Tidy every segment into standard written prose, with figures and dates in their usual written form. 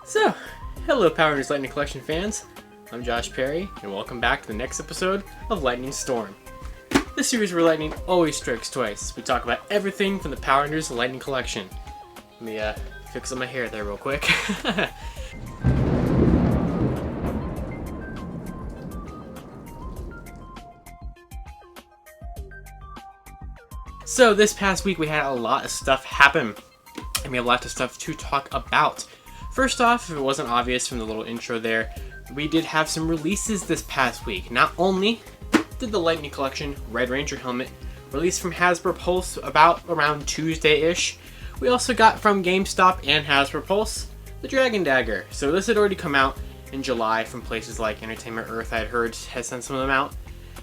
So, hello Power Rangers Lightning Collection fans. I'm Josh Perry, and welcome back to the next episode of Lightning Storm. This series where lightning always strikes twice. We talk about everything from the Power Rangers Lightning Collection. Let me fix up my hair there real quick. So this past week we had a lot of stuff happen, and we have a lot of stuff to talk about. First off, if it wasn't obvious from the little intro there, we did have some releases this past week. Not only did the Lightning Collection Red Ranger helmet release from Hasbro Pulse around Tuesday-ish, we also got from GameStop and Hasbro Pulse the Dragon Dagger. So this had already come out in July from places like Entertainment Earth, I had heard, has sent some of them out.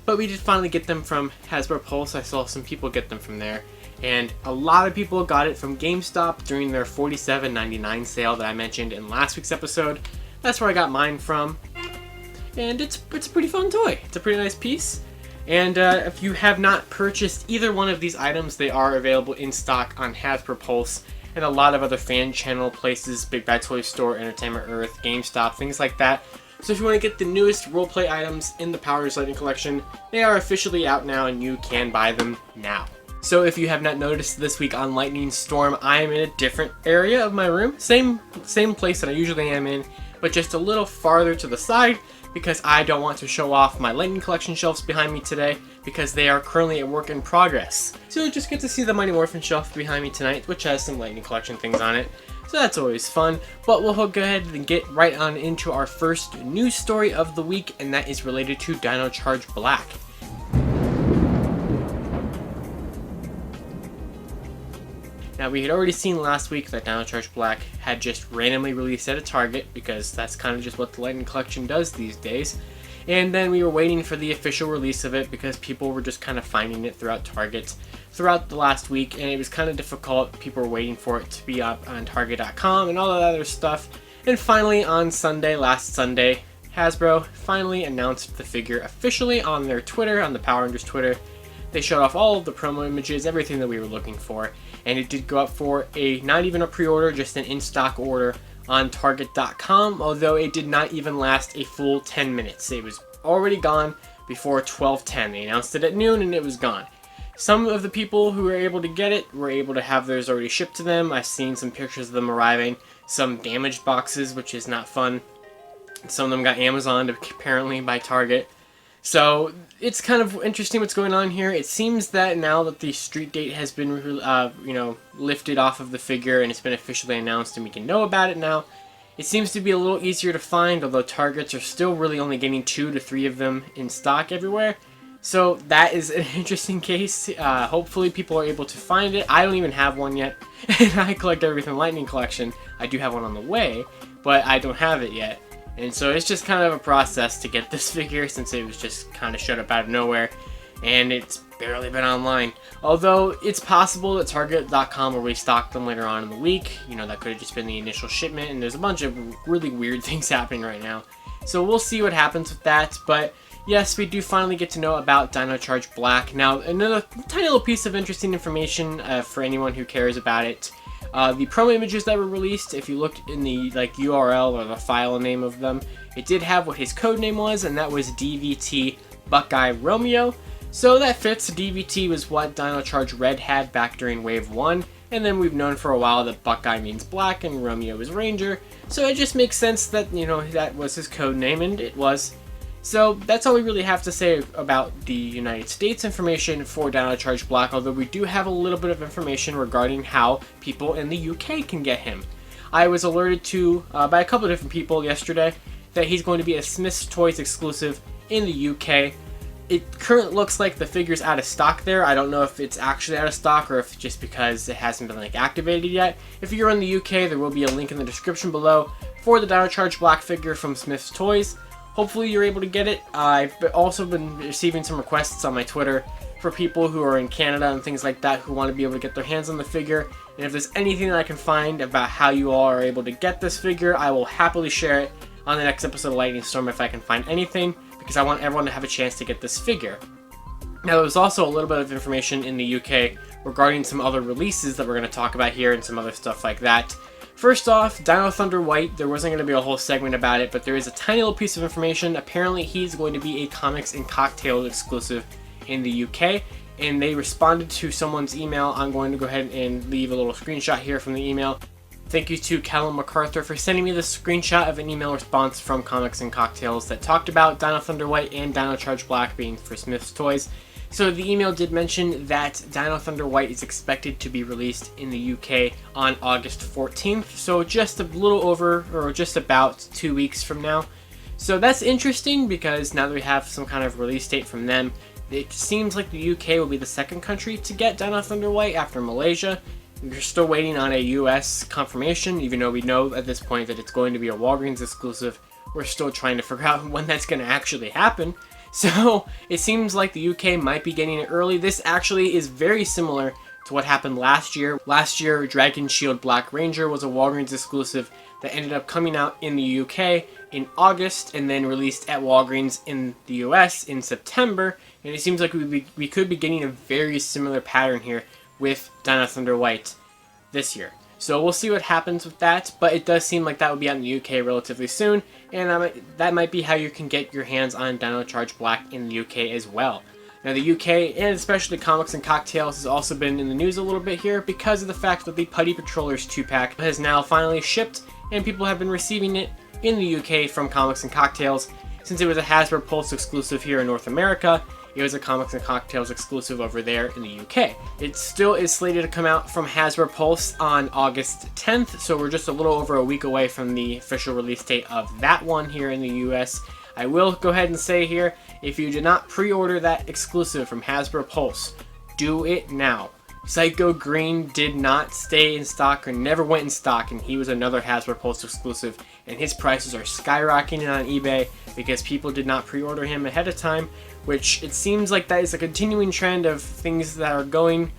But we did finally get them from Hasbro Pulse. I saw some people get them from there. And a lot of people got it from GameStop during their $47.99 sale that I mentioned in last week's episode. That's where I got mine from. And it's a pretty fun toy. It's a pretty nice piece. And if you have not purchased either one of these items, they are available in stock on Hasbro Pulse and a lot of other fan channel places, Big Bad Toy Store, Entertainment Earth, GameStop, things like that. So if you want to get the newest roleplay items in the Power Rangers Lightning Collection, they are officially out now and you can buy them now. So if you have not noticed, this week on Lightning Storm, I am in a different area of my room. Same place that I usually am in, but just a little farther to the side because I don't want to show off my Lightning Collection shelves behind me today because they are currently a work in progress. So you'll just get to see the Mighty Morphin shelf behind me tonight, which has some Lightning Collection things on it. So that's always fun, but we'll go ahead and get right on into our first news story of the week, and that is related to Dino Charge Black. Now, we had already seen last week that Dino Charge Black had just randomly released at a Target, because that's kind of just what the Lightning Collection does these days. And then we were waiting for the official release of it because people were just kind of finding it throughout Target throughout the last week, and it was kind of difficult. People were waiting for it to be up on Target.com and all that other stuff. And finally, on Sunday, last Sunday, Hasbro finally announced the figure officially on their Twitter, on the Power Rangers Twitter. They showed off all of the promo images, everything that we were looking for, and it did go up for not even a pre-order, just an in-stock order on Target.com, although it did not even last a full 10 minutes. It was already gone before 12:10. They announced it at noon and it was gone. Some of the people who were able to get it were able to have theirs already shipped to them. I've seen some pictures of them arriving, some damaged boxes, which is not fun. Some of them got Amazoned apparently by Target. So it's kind of interesting what's going on here. It seems that now that the street date has been lifted off of the figure and it's been officially announced and we can know about it now, it seems to be a little easier to find, although Targets are still really only getting 2 to 3 of them in stock everywhere. So that is an interesting case. Hopefully people are able to find it. I don't even have one yet, and I collect everything Lightning Collection. I do have one on the way, but I don't have it yet. And so it's just kind of a process to get this figure since it was just kind of shut up out of nowhere, and it's barely been online. Although it's possible that Target.com will restock them later on in the week. You know, that could have just been the initial shipment, and there's a bunch of really weird things happening right now. So we'll see what happens with that, but yes, we do finally get to know about Dino Charge Black. Now, another tiny little piece of interesting information for anyone who cares about it. The promo images that were released, if you looked in the URL or the file name of them, it did have what his code name was, and that was DVT Buckeye Romeo. So that fits. DVT was what Dino Charge Red had back during Wave 1, and then we've known for a while that Buckeye means black and Romeo is Ranger. So it just makes sense that, you know, that was his code name, and it was. So that's all we really have to say about the United States information for Dino Charge Black, although we do have a little bit of information regarding how people in the UK can get him. I was alerted to by a couple of different people yesterday that he's going to be a Smyth Toys exclusive in the UK. It currently looks like the figure's out of stock there. I don't know if it's actually out of stock or if just because it hasn't been activated yet. If you're in the UK, there will be a link in the description below for the Dino Charge Black figure from Smyth Toys. Hopefully you're able to get it. I've also been receiving some requests on my Twitter for people who are in Canada and things like that who want to be able to get their hands on the figure. And if there's anything that I can find about how you all are able to get this figure, I will happily share it on the next episode of Lightning Storm if I can find anything, because I want everyone to have a chance to get this figure. Now, there was also a little bit of information in the UK regarding some other releases that we're going to talk about here and some other stuff like that. First off, Dino Thunder White, there wasn't going to be a whole segment about it, but there is a tiny little piece of information. Apparently, he's going to be a Comics and Cocktails exclusive in the UK, and they responded to someone's email. I'm going to go ahead and leave a little screenshot here from the email. Thank you to Callum MacArthur for sending me this screenshot of an email response from Comics and Cocktails that talked about Dino Thunder White and Dino Charge Black being for Smyth's toys. So the email did mention that Dino Thunder White is expected to be released in the UK on August 14th, so just a little over, or just about 2 weeks from now. So that's interesting because now that we have some kind of release date from them, it seems like the UK will be the second country to get Dino Thunder White after Malaysia. We're still waiting on a US confirmation, even though we know at this point that it's going to be a Walgreens exclusive. We're still trying to figure out when that's going to actually happen. So it seems like the UK might be getting it early. This actually is very similar to what happened last year. Last year, Dragon Shield Black Ranger was a Walgreens exclusive that ended up coming out in the UK in August and then released at Walgreens in the US in September. And it seems like we could be getting a very similar pattern here with Dino Thunder White this year. So we'll see what happens with that, but it does seem like that will be out in the UK relatively soon, and that might be how you can get your hands on Dino Charge Black in the UK as well. Now the UK, and especially Comics and Cocktails, has also been in the news a little bit here because of the fact that the Putty Patrollers 2-pack has now finally shipped, and people have been receiving it in the UK from Comics and Cocktails. Since it was a Hasbro Pulse exclusive here in North America, it was a Comics and Cocktails exclusive over there in the UK. It still is slated to come out from Hasbro Pulse on August 10th, so we're just a little over a week away from the official release date of that one here in the US. I will go ahead and say here, if you did not pre-order that exclusive from Hasbro Pulse, do it now. Psycho Green did not stay in stock or never went in stock, and he was another Hasbro Pulse exclusive, and his prices are skyrocketing on eBay because people did not pre-order him ahead of time, which it seems like that is a continuing trend of things that are going,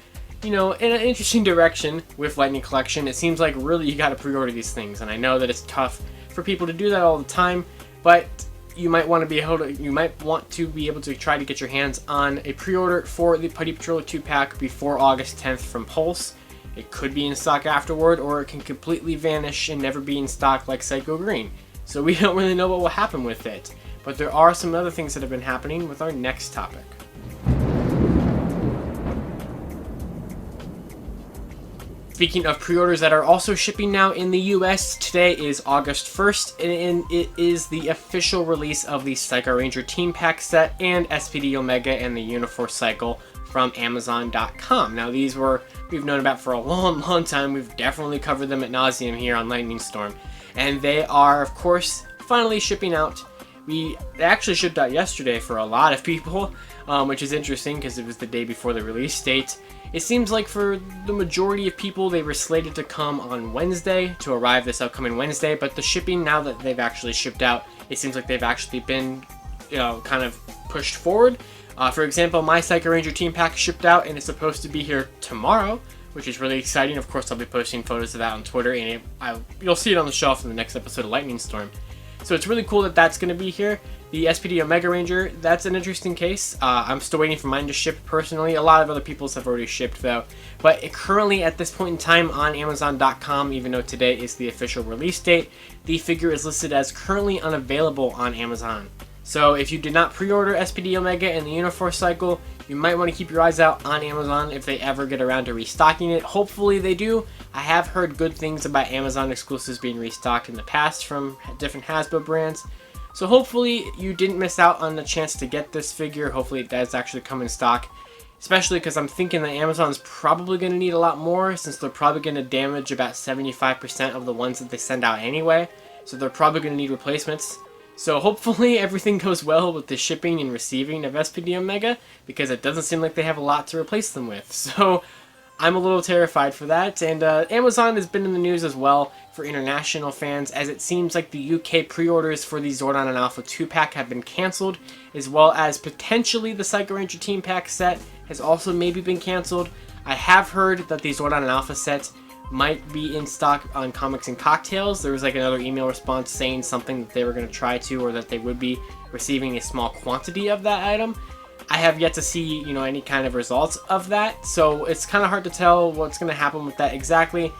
you know, in an interesting direction with Lightning Collection. It seems like really you gotta pre-order these things, and I know that it's tough for people to do that all the time, but you might want to be able to try to get your hands on a pre-order for the Putty Patroller 2-pack before August 10th from Pulse. It could be in stock afterward, or it can completely vanish and never be in stock like Psycho Green. So we don't really know what will happen with it. But there are some other things that have been happening with our next topic. Speaking of pre-orders that are also shipping now in the US, today is August 1st, and it is the official release of the Psycho Ranger Team Pack set and SPD Omega and the Uniforce Cycle from Amazon.com. Now these we've known about for a long time. We've definitely covered them ad nauseum here on Lightning Storm. And they are, of course, finally shipping out. They actually shipped out yesterday for a lot of people, which is interesting because it was the day before the release date. It seems like for the majority of people, they were slated to come on Wednesday, to arrive this upcoming Wednesday, but the shipping, now that they've actually shipped out, it seems like they've actually been, kind of pushed forward. For example, my Psycho Ranger Team Pack shipped out, and it's supposed to be here tomorrow, which is really exciting. Of course, I'll be posting photos of that on Twitter, and you'll see it on the shelf in the next episode of Lightning Storm. So it's really cool that that's going to be here. The SPD Omega Ranger, that's an interesting case. I'm still waiting for mine to ship personally. A lot of other people's have already shipped though. But currently at this point in time on Amazon.com, even though today is the official release date, the figure is listed as currently unavailable on Amazon. So if you did not pre-order SPD Omega and the Uniforce Cycle, you might want to keep your eyes out on Amazon if they ever get around to restocking it. Hopefully they do. I have heard good things about Amazon exclusives being restocked in the past from different Hasbro brands. So hopefully you didn't miss out on the chance to get this figure. Hopefully it does actually come in stock. Especially because I'm thinking that Amazon's probably going to need a lot more, since they're probably going to damage about 75% of the ones that they send out anyway. So they're probably going to need replacements. So hopefully everything goes well with the shipping and receiving of SPD Omega, because it doesn't seem like they have a lot to replace them with. So I'm a little terrified for that. And Amazon has been in the news as well for international fans, as it seems like the UK pre-orders for the Zordon and Alpha 2-pack have been cancelled, as well as potentially the Psycho Ranger Team Pack set has also maybe been cancelled. I have heard that the Zordon and Alpha set might be in stock on Comics and Cocktails. There was like another email response saying something that they were going to try to, or that they would be receiving a small quantity of that item. I have yet to see, you know, any kind of results of that, so it's kind of hard to tell what's going to happen with that exactly.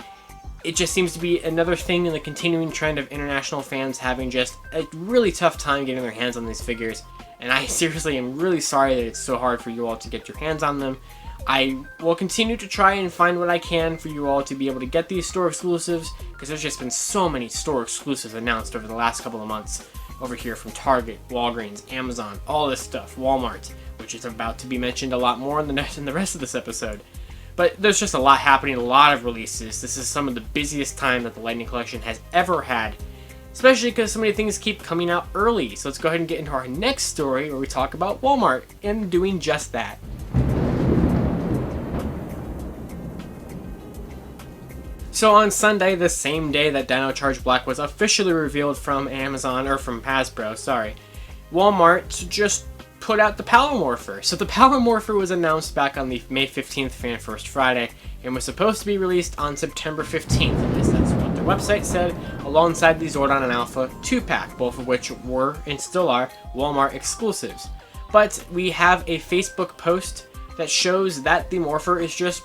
It just seems to be another thing in the continuing trend of international fans having just a really tough time getting their hands on these figures. And I seriously am really sorry that it's so hard for you all to get your hands on them. I will continue to try and find what I can for you all to be able to get these store exclusives, because there's just been so many store exclusives announced over the last couple of months over here from Target, Walgreens, Amazon, all this stuff, Walmart, which is about to be mentioned a lot more in the rest of this episode. But there's just a lot happening, a lot of releases. This is some of the busiest time that the Lightning Collection has ever had, especially because so many things keep coming out early. So let's go ahead and get into our next story where we talk about Walmart and doing just that. So on Sunday, the same day that Dino Charge Black was officially revealed from Amazon, or from Hasbro, sorry, Walmart just put out the Power Morpher. So the Power Morpher was announced back on the May 15th Fan First Friday and was supposed to be released on September 15th. At least that's what their website said, alongside the Zordon and Alpha 2-pack, both of which were and still are Walmart exclusives. But we have a Facebook post that shows that the Morpher is just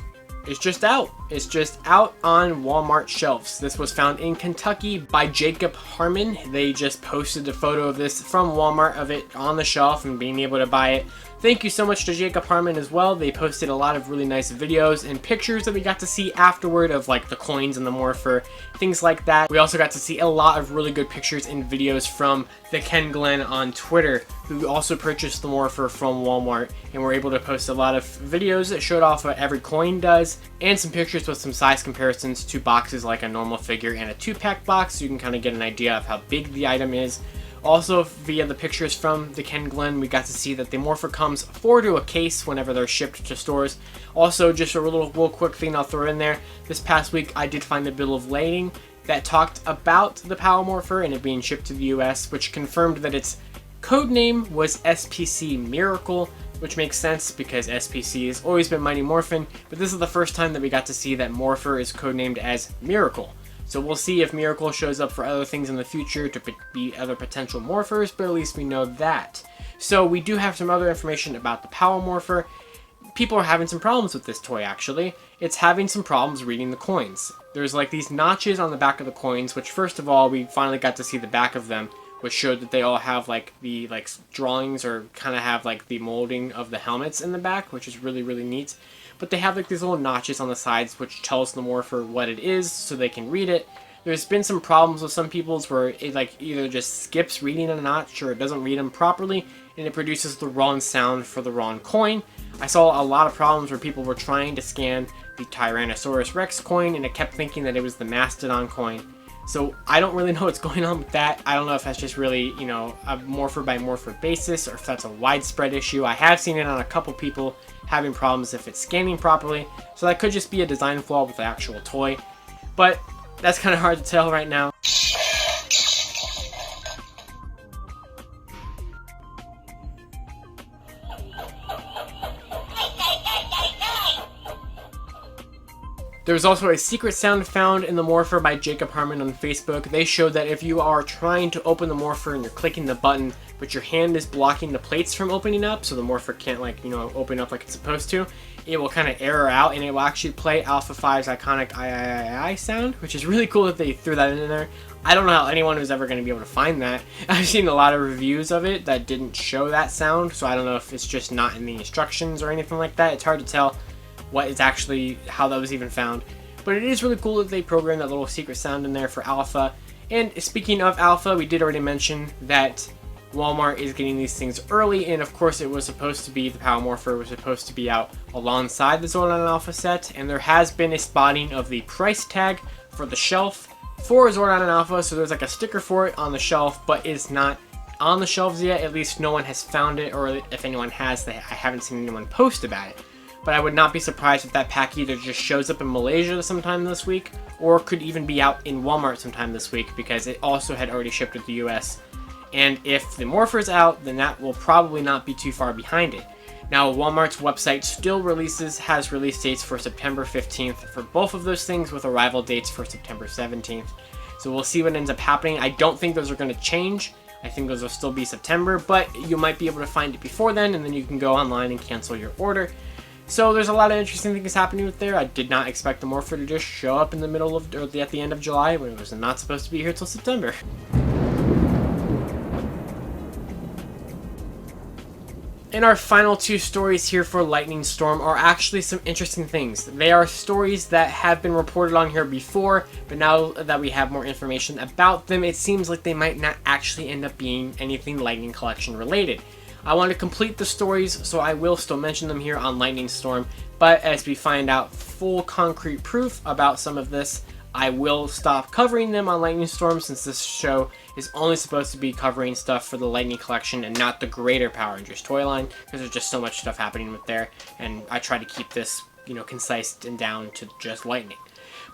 out. It's just out on Walmart shelves. This was found in Kentucky by Jacob Harmon. They just posted a photo of this from Walmart of it on the shelf and being able to buy it. Thank you so much to Jacob Harmon as well. They posted a lot of really nice videos and pictures that we got to see afterward of like the coins and the Morpher, things like that. We also got to see a lot of really good pictures and videos from the Ken Glenn on Twitter, who also purchased the Morpher from Walmart, and were able to post a lot of videos that showed off what every coin does, and some pictures with some size comparisons to boxes like a normal figure and a 2-pack box, so you can kind of get an idea of how big the item is. Also, via the pictures from the Ken Glenn, we got to see that the Morpher comes 4 to a case whenever they're shipped to stores. Also, just a little quick thing I'll throw in there. This past week, I did find a bill of lading that talked about the Power Morpher and it being shipped to the US, which confirmed that its code name was SPC Miracle, which makes sense because SPC has always been Mighty Morphin, but this is the first time that we got to see that Morpher is codenamed as Miracle. So we'll see if Miracle shows up for other things in the future to be other potential Morphers, but at least we know that. So we do have some other information about the Power Morpher. People are having some problems with this toy, actually. It's having some problems reading the coins. There's like these notches on the back of the coins, which first of all, we finally got to see the back of them, which showed that they all have like the drawings, or kind of have like the molding of the helmets in the back, which is really, really neat. But they have like these little notches on the sides which tells the Morpher what it is so they can read it. There's been some problems with some people's where it like either just skips reading a notch or it doesn't read them properly and it produces the wrong sound for the wrong coin. I saw a lot of problems where people were trying to scan the Tyrannosaurus Rex coin and it kept thinking that it was the Mastodon coin. So I don't really know what's going on with that. I don't know if that's just really, you know, a Morpher by Morpher basis or if that's a widespread issue. I have seen it on a couple people having problems if it's scanning properly. So that could just be a design flaw with the actual toy. But that's kind of hard to tell right now. There was also a secret sound found in the Morpher by Jacob Harmon on Facebook. They showed that if you are trying to open the Morpher and you're clicking the button, but your hand is blocking the plates from opening up, so the Morpher can't, like, you know, open up like it's supposed to, it will kind of error out and it will actually play Alpha 5's iconic I sound, which is really cool that they threw that in there. I don't know how anyone was ever going to be able to find that. I've seen a lot of reviews of it that didn't show that sound, so I don't know if it's just not in the instructions or anything like that. It's hard to tell what is actually, how that was even found. But it is really cool that they programmed that little secret sound in there for Alpha. And speaking of Alpha, we did already mention that Walmart is getting these things early, and of course it was supposed to be, the Power Morpher was supposed to be out alongside the Zordon and Alpha set, and there has been a spotting of the price tag for the shelf for Zordon and Alpha, so there's like a sticker for it on the shelf, but it's not on the shelves yet. At least no one has found it, or if anyone has, I haven't seen anyone post about it. But I would not be surprised if that pack either just shows up in Malaysia sometime this week, or could even be out in Walmart sometime this week, because it also had already shipped to the US. And if the Morpher's out, then that will probably not be too far behind it. Now, Walmart's website still has release dates for September 15th for both of those things, with arrival dates for September 17th. So we'll see what ends up happening. I don't think those are going to change. I think those will still be September, but you might be able to find it before then, and then you can go online and cancel your order. So there's a lot of interesting things happening with there. I did not expect the Morpher to just show up in the middle of, or at the end of July, when it was not supposed to be here till September. And our final two stories here for Lightning Storm are actually some interesting things. They are stories that have been reported on here before, but now that we have more information about them, it seems like they might not actually end up being anything Lightning Collection related. I want to complete the stories, so I will still mention them here on Lightning Storm, but as we find out full concrete proof about some of this, I will stop covering them on Lightning Storm, since this show is only supposed to be covering stuff for the Lightning Collection and not the greater Power Rangers toy line, because there's just so much stuff happening with there, and I try to keep this, concise and down to just Lightning.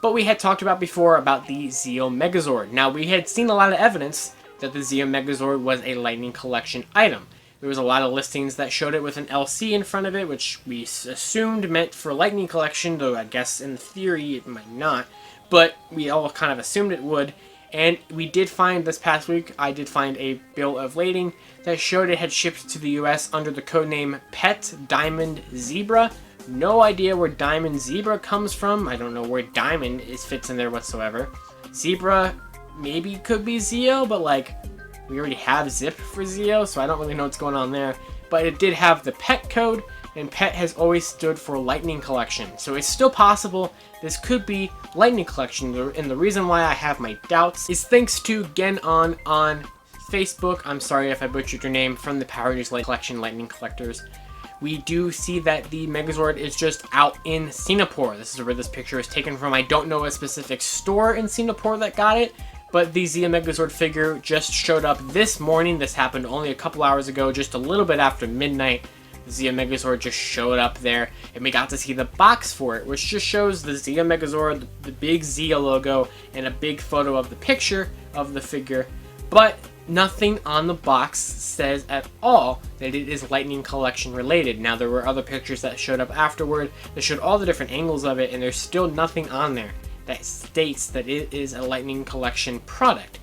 But we had talked about before about the Zeo Megazord. Now, we had seen a lot of evidence that the Zeo Megazord was a Lightning Collection item. There was a lot of listings that showed it with an LC in front of it, which we assumed meant for Lightning Collection, though I guess in theory it might not. But we all kind of assumed it would, and we did find this past week, I did find a bill of lading that showed it had shipped to the US under the codename Pet Diamond Zebra. No idea where Diamond Zebra comes from. I don't know where Diamond fits in there whatsoever. Zebra maybe could be Zeo, but we already have Zip for Zeo, so I don't really know what's going on there. But it did have the Pet code, and Pet has always stood for Lightning Collection. So it's still possible this could be Lightning Collection, and the reason why I have my doubts is thanks to Genon on Facebook. I'm sorry if I butchered your name, from the Power Rangers Collection Lightning Collectors. We do see that the Megazord is just out in Singapore. This is where this picture is taken from. I don't know a specific store in Singapore that got it, but the Zeo Megazord figure just showed up this morning. This happened only a couple hours ago, just a little bit after midnight. The Zeo Megazord just showed up there, and we got to see the box for it, which just shows the Zeo Megazord, the big Zeo logo, and a big photo of the picture of the figure, but nothing on the box says at all that it is Lightning Collection related. Now, there were other pictures that showed up afterward that showed all the different angles of it, and there's still nothing on there that states that it is a Lightning Collection product,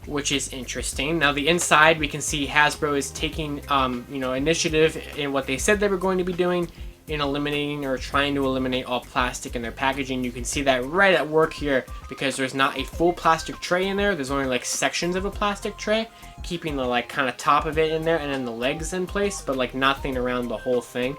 which is interesting. Now, the inside, we can see Hasbro is taking, initiative in what they said they were going to be doing in eliminating or trying to eliminate all plastic in their packaging. You can see that right at work here, because there's not a full plastic tray in there. There's only sections of a plastic tray, keeping the kind of top of it in there and then the legs in place, but nothing around the whole thing.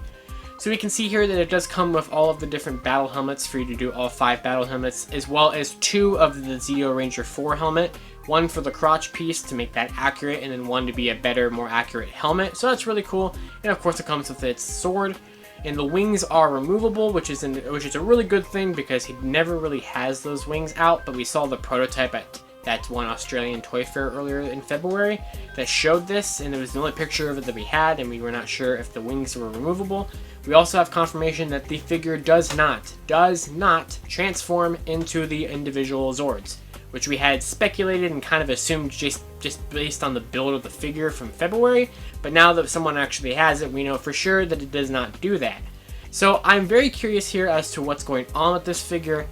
So we can see here that it does come with all of the different battle helmets for you to do all 5 battle helmets, as well as 2 of the Zeo Ranger 4 helmet. One for the crotch piece to make that accurate, and then one to be a better, more accurate helmet. So that's really cool. And of course it comes with its sword. And the wings are removable, which is a really good thing, because he never really has those wings out. But we saw the prototype at that one Australian toy fair earlier in February that showed this, and it was the only picture of it that we had, and we were not sure if the wings were removable. We also have confirmation that the figure does not transform into the individual Zords, which we had speculated and kind of assumed just based on the build of the figure from February. But now that someone actually has it, we know for sure that it does not do that. So I'm very curious here as to what's going on with this figure,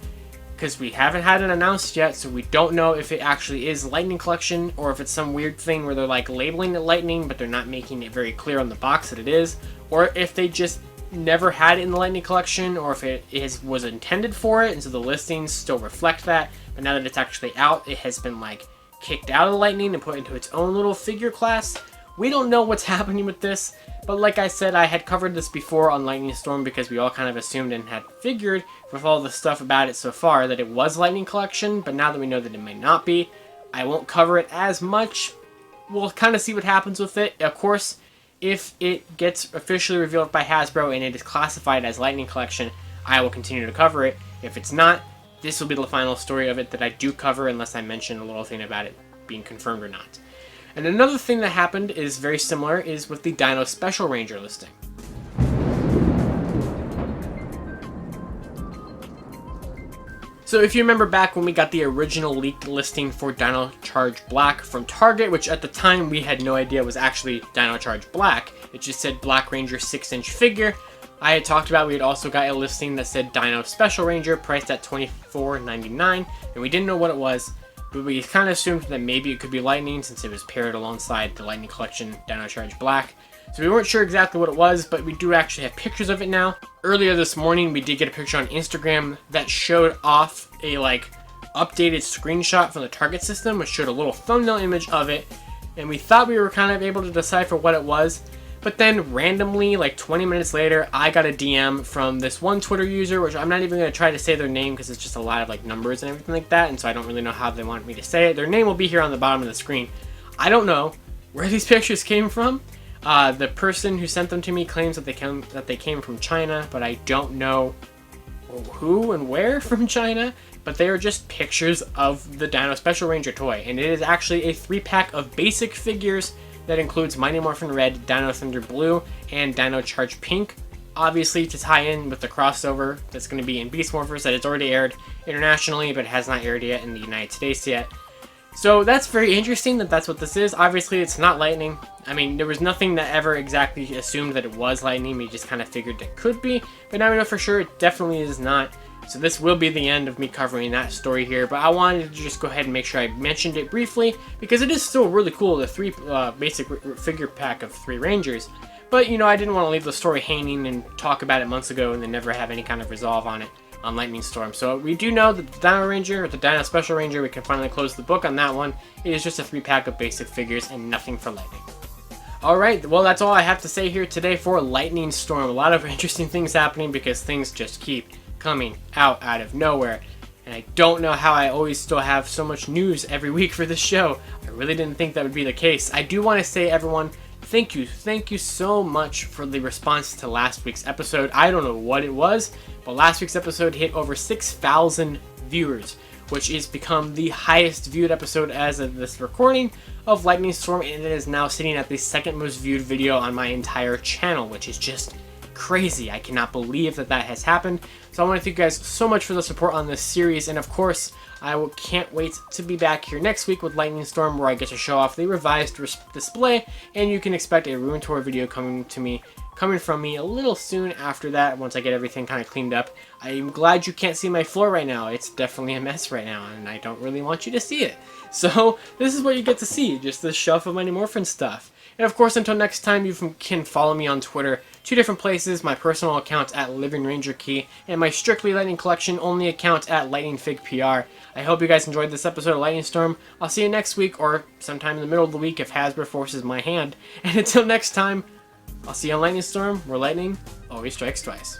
because we haven't had it announced yet, so we don't know if it actually is Lightning Collection, or if it's some weird thing where they're labeling it Lightning, but they're not making it very clear on the box that it is, or if they just never had it in the Lightning Collection, or if it was intended for it, and so the listings still reflect that, but now that it's actually out, it has been kicked out of Lightning and put into its own little figure class. We don't know what's happening with this, but like I said, I had covered this before on Lightning Storm, because we all kind of assumed and had figured with all the stuff about it so far that it was Lightning Collection, but now that we know that it may not be, I won't cover it as much. We'll kind of see what happens with it. Of course, if it gets officially revealed by Hasbro and it is classified as Lightning Collection, I will continue to cover it. If it's not, this will be the final story of it that I do cover, unless I mention a little thing about it being confirmed or not. And another thing that happened is very similar, is with the Dino Special Ranger listing. So if you remember back when we got the original leaked listing for Dino Charge Black from Target, which at the time we had no idea was actually Dino Charge Black, it just said Black Ranger 6-inch figure. I had talked about we had also got a listing that said Dino Special Ranger, priced at $24.99, and we didn't know what it was. We kind of assumed that maybe it could be Lightning since it was paired alongside the Lightning Collection Dino Charge Black. So we weren't sure exactly what it was, but we do actually have pictures of it now. Earlier this morning, we did get a picture on Instagram that showed off a updated screenshot from the target system, which showed a little thumbnail image of it. And we thought we were kind of able to decipher what it was. But then randomly, 20 minutes later, I got a DM from this one Twitter user, which I'm not even going to try to say their name because it's just a lot of numbers and everything like that, and so I don't really know how they want me to say it. Their name will be here on the bottom of the screen. I don't know where these pictures came from. The person who sent them to me claims that they came from China, but I don't know who and where from China. But they are just pictures of the Dino Special Ranger toy, and it is actually a 3-pack of basic figures that includes Mighty Morphin Red, Dino Thunder Blue, and Dino Charge Pink. Obviously, to tie in with the crossover that's going to be in Beast Morphers that has already aired internationally, but has not aired yet in the United States yet. So that's very interesting that that's what this is. Obviously, it's not Lightning. I mean, there was nothing that ever exactly assumed that it was Lightning. We just kind of figured it could be, but now we know for sure it definitely is not. So this will be the end of me covering that story here, but I wanted to just go ahead and make sure I mentioned it briefly, because it is still really cool, the 3 basic figure pack of 3 Rangers. But, I didn't want to leave the story hanging and talk about it months ago and then never have any kind of resolve on it on Lightning Storm. So we do know that the Dino Ranger, or the Dino Special Ranger, we can finally close the book on that one. It is just a 3-pack of basic figures and nothing for Lightning. Alright, well that's all I have to say here today for Lightning Storm. A lot of interesting things happening because things just keep coming out of nowhere, and I don't know how I always still have so much news every week for this show. I really didn't think that would be the case. I do want to say, everyone, thank you so much for the response to last week's episode. I don't know what it was, but last week's episode hit over 6,000 viewers, which has become the highest viewed episode as of this recording of Lightning Storm, and it is now sitting at the 2nd most viewed video on my entire channel, which is just crazy. I cannot believe that has happened. So I want to thank you guys so much for the support on this series, and of course I can't wait to be back here next week with Lightning Storm, where I get to show off the revised display, and you can expect a room tour video coming from me a little soon after that, once I get everything kind of cleaned up. I'm glad you can't see my floor right now. It's definitely a mess right now, and I don't really want you to see it. So this is what you get to see, just the shelf of Mighty Morphin stuff. And of course, until next time, you can follow me on Twitter, 2 different places, my personal account at Living Ranger Key, and my Strictly Lightning Collection only account at Lightning Fig PR. I hope you guys enjoyed this episode of Lightning Storm. I'll see you next week, or sometime in the middle of the week if Hasbro forces my hand. And until next time, I'll see you on Lightning Storm, where lightning always strikes twice.